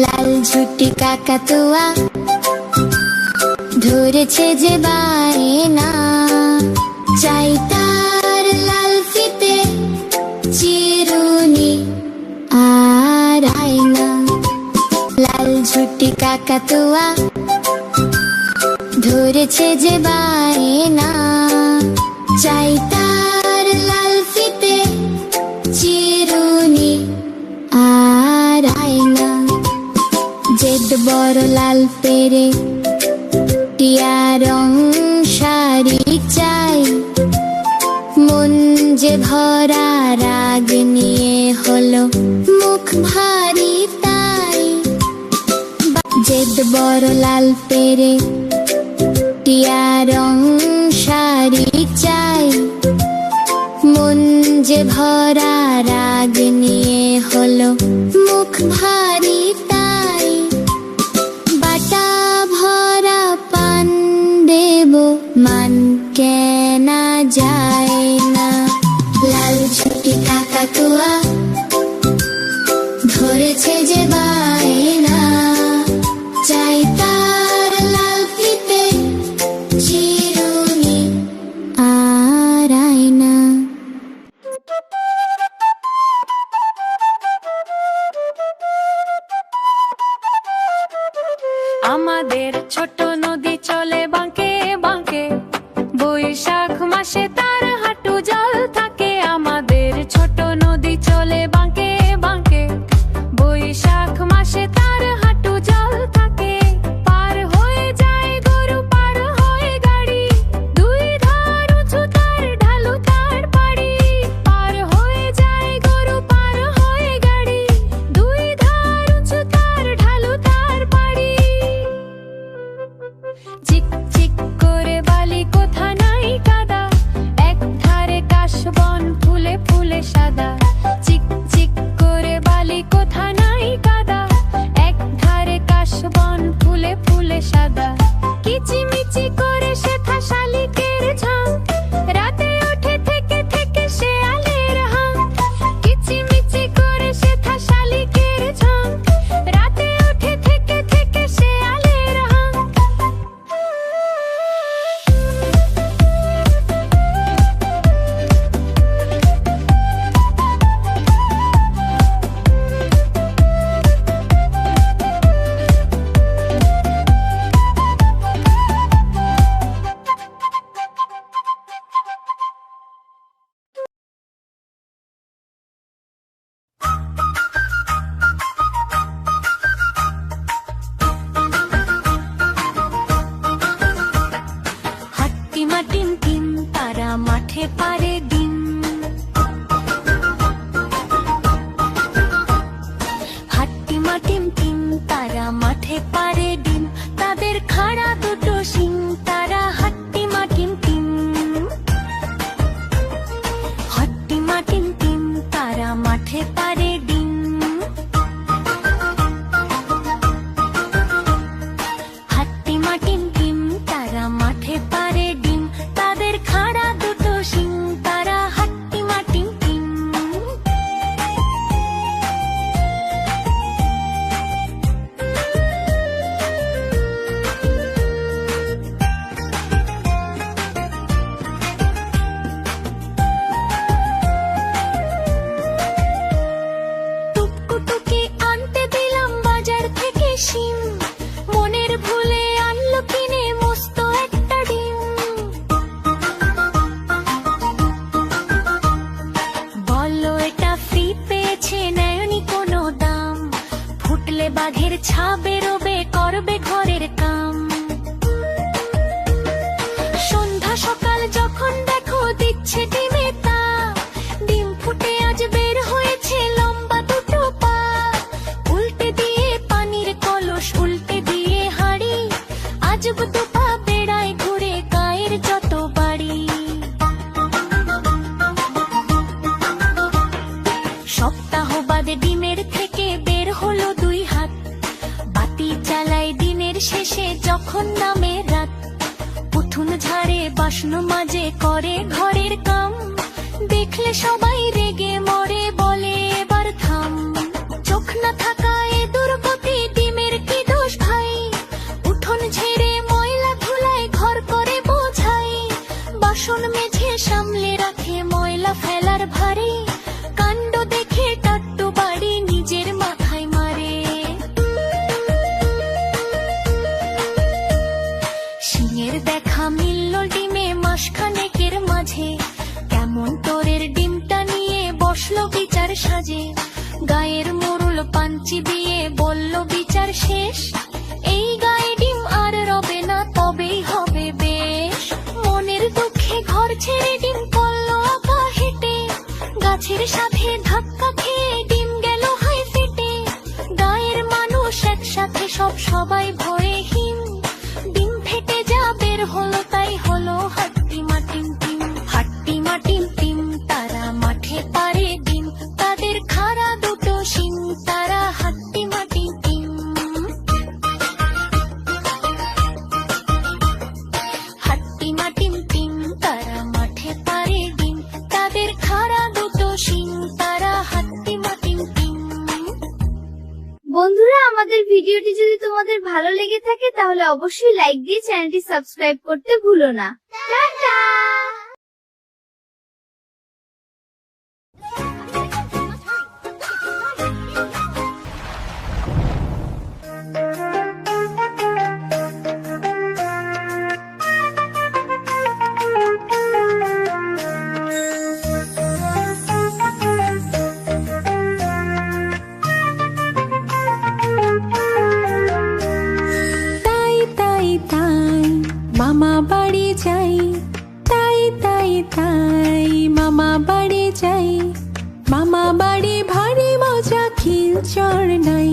লাল ঝুটি কাকাতুয়া ধরেছে যে বায়না, চাই তার লাল ফিতে চিরুনি আর আয়না। লাল ঝুটি কাকাতুয়া ধরেছে যে বায়না, চাই তার লাল ফিতে চিরুনি আর আয়না। জেদ বড় লাল পেরে টিয়া রং শাড়ি চাই, মন যে ভরা রাগ নিয়ে হলো মুখ ভারী তাই। জেদ বড় লাল পেরে টিয়া রং শাড়ি চাই, মন যে ভরা রাগ নিয়ে হলো মুখ ভারী তাই। বাটা ভরা পান দেব মান কেনা যায় না। লাল ঝুটি কাকাতুয়া ধরেছে যে বায়না, চাই তার লাল ফিতে চিরুনি আর আয়না। আমাদের ছোট নদী চলে বাঁকে বাঁকে, বৈশাখ মাসে তার হাঁটু জল থাকে। আমাদের ছোট নদী চলে বাঁকে বাঁকে, বৈশাখ মাসে তার হাঁটু জল থাকে। পার হয়ে যায় গরু, পার হয়ে গাড়ি, দুই ধার উঁচু তার ঢালু তার পাড়ি। পার হয়ে যায় গরু, পার হয়ে গাড়ি, দুই ধার উঁচু তার ঢালু তার পাড়ি। চিক চিক করে বালি কোথা নাই কাদা, এক ধারে কাশবন ফুলে ফুলে সাদা। চিক চিক করে বালি কোথা নাই কাদা, এক ধারে কাশবন ফুলে ফুলে সাদা। কিচিমিচি করে শেখা শালিকের ঝাঁক, রাতে ওঠে থেকে থেকে শেয়ালের হাঁক। কিচিমিচি করে শেখা শালিকের ঝাঁক, রাতে ওঠে থেকে থেকে শেয়ালের হাঁক। হাট্টিমা টিম টিম তারা মাঠে পারে ডিম। হাট্টিমা টিম টিম তারা মাঠে পারে ডিম, তাদের খাড়া দুটো শিং তারা হাট্টিমা টিম টিম। হাট্টিমা টিম টিম তারা মাঠে পারে ডিম। হাট্টিমা টিম টিম তারা মাঠে পারে ডিম, তাদের খাড়া দুটো শিং তারা হাট্টিমা টিম টিম। টুকটুকি আনতে দিলাম বাজার থেকে শিম, মনের ভুলে আনলো কিনে মস্ত একটা ডিম। বললো এটা ফ্রি পেয়েছে, নেয়নি কোনো দাম, ফুটলে বাঘের ছা বেরোবে, করবে ঘরের কাম। সন্ধ্যা সকাল যখন দেখো দিচ্ছে ডিমে তা, ডিম ফুটে আজ বের হয়েছে লম্বা দুটো পা। উল্টে দিয়ে পানির কলস, উল্টে দিয়ে হাঁড়ি, আজব দুপা বেড়ায় ঘুরে গায়ের যত বাড়ি। সপ্তাহ বাদে ডিমের থেকে বের হলো দুই হাত, বাতি চালায় দিনের শেষে যখন নামে রাত। উঠুন ঝাড়ে বাসন মাঝে করে ঘরের কাম, দেখলে সবাই রেগে মরে বলে বসলো বিচার সাজে, গায়ের মোড়ল পাঞ্চি দিয়ে বলল বিচার শেষ। এই গায়ে ডিম আর রবে না, তবেই হবে বেশ। মনের দুঃখে ঘর ছেড়ে ডিম পড়লো একা হেঁটে, গাছের সাথে ধাক্কা খেয়ে ডিম গেল হাই ফেটে। গায়ের মানুষ একসাথে সবাই ভয়ে হিম, ডিম ফেটে যা বের হলো তাই হলো হাট্টি মাটিম টিম। হাট্টি মাটিম টিম, তারা মাঠে পারে ডিম, তাদের খাড়া দুটো শিং, তারা হাট্টি মাটিম টিম। হাট্টি মাটিম টিম, তারা মাঠে পারে ডিম, তাদের খাড়া দুটো শিং, তারা হাট্টি মাটিম টিম। বন্ধুরা, আমাদের ভিডিওটি যদি তোমাদের ভালো লেগে থাকে তাহলে অবশ্যই লাইক দিয়ে চ্যানেলটি সাবস্ক্রাইব করতে ভুলো না। টাটা। তাই তাই তাই মামা বাড়ি যাই, তাই তাই তাই মামা বাড়ি যাই। মামা বাড়ি ভারী মজা, খিলচর নাই।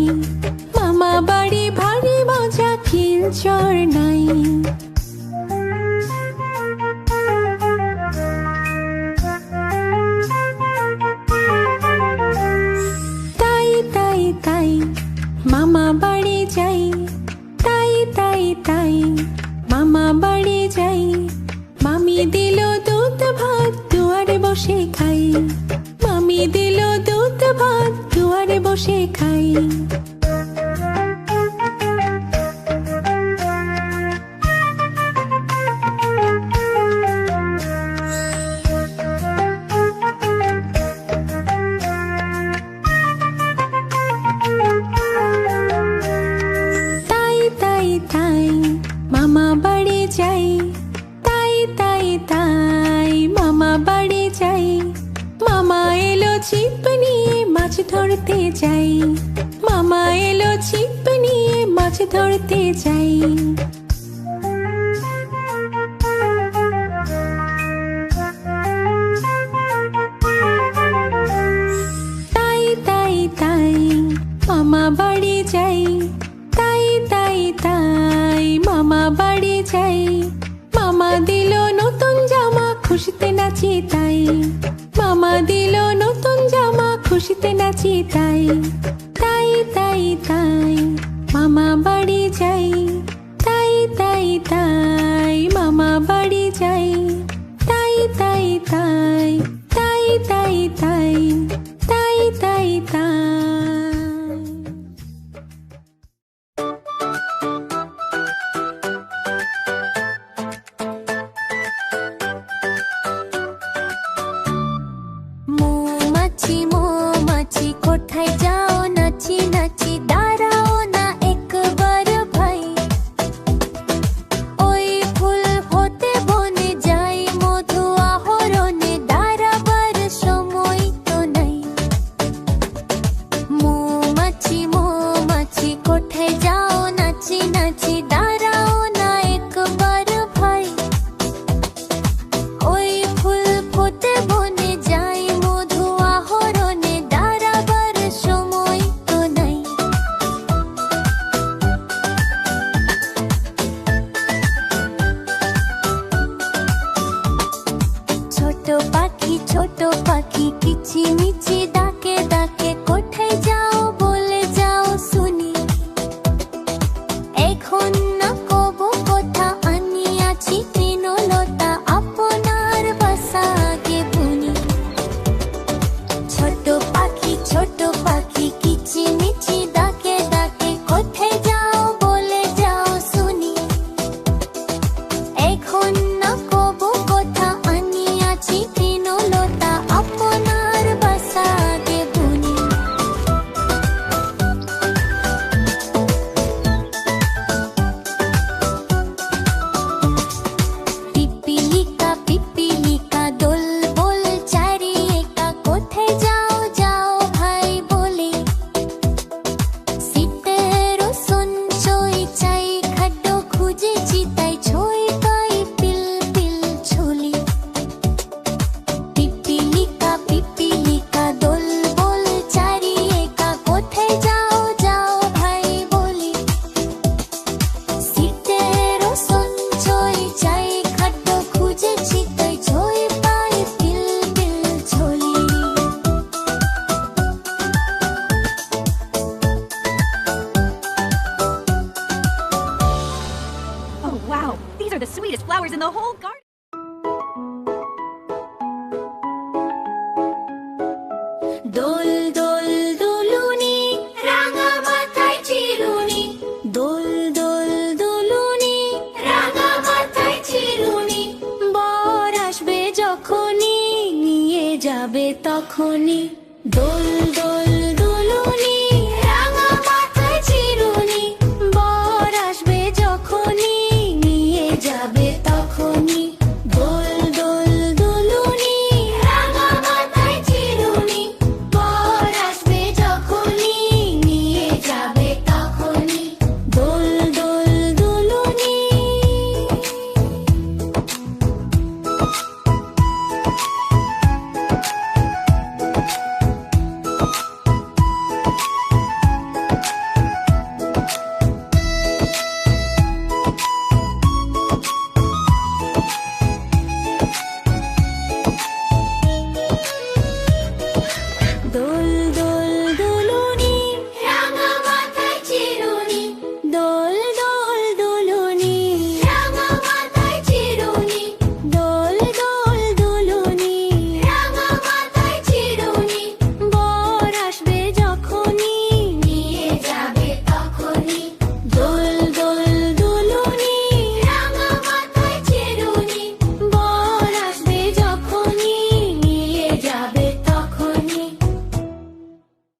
মামা বাড়ি ভারী মজা, খিলচর নাই। তাই তাই তাই মামা বাড়ি যাই, তাই তাই তাই মামা বাড়ি যাই। মামি দিল দুধ ভাত, দুয়ারে বসে খাই। মামি দিল দুধ ভাত, দুয়ারে বসে খাই। তাই তাই তাই মামা বাড়ি যাই, তাই তাই তাই মামা বাড়ি যাই। মামা এলো ছিপ নিয়ে মাছ ধরতে যাই। মামা এলো ছিপ নিয়ে মাছ ধরতে যাই। তাই তাই তাই মামা বাড়ি যাই, তাই তাই তাই মামা বাড়ি যাই। মামা দিল নতুন জামা, খুশিতে নাচি তাই। মামা দিল নতুন জামা, খুশিতে নাচি তাই। তাই তাই তাই মামা বাড়ি যাই, তাই তাই তাই মামা বাড়ি যাই। তাই তাই তাই তাই তাই তাই তাই তাই তাই। মৌমাছি মৌমাছি কোথায় যাও না দোল দোল দুলুনি রাঙা মাথায় চিরুনি দোল দোল দুলুনি রাঙা মাথায় চিরুনি বর আসবে যখনই নিয়ে যাবে তখনই দোল দোল দুলুনি রাঙা মাথায় চিরুনি বর আসবে যখনই নিয়ে যাবে তখনই দোল দোল দুলুনি রাঙা মাথায় চিরুনি বর আসবে যখনই নিয়ে যাবে তখনই দোল দোল দুলুনি।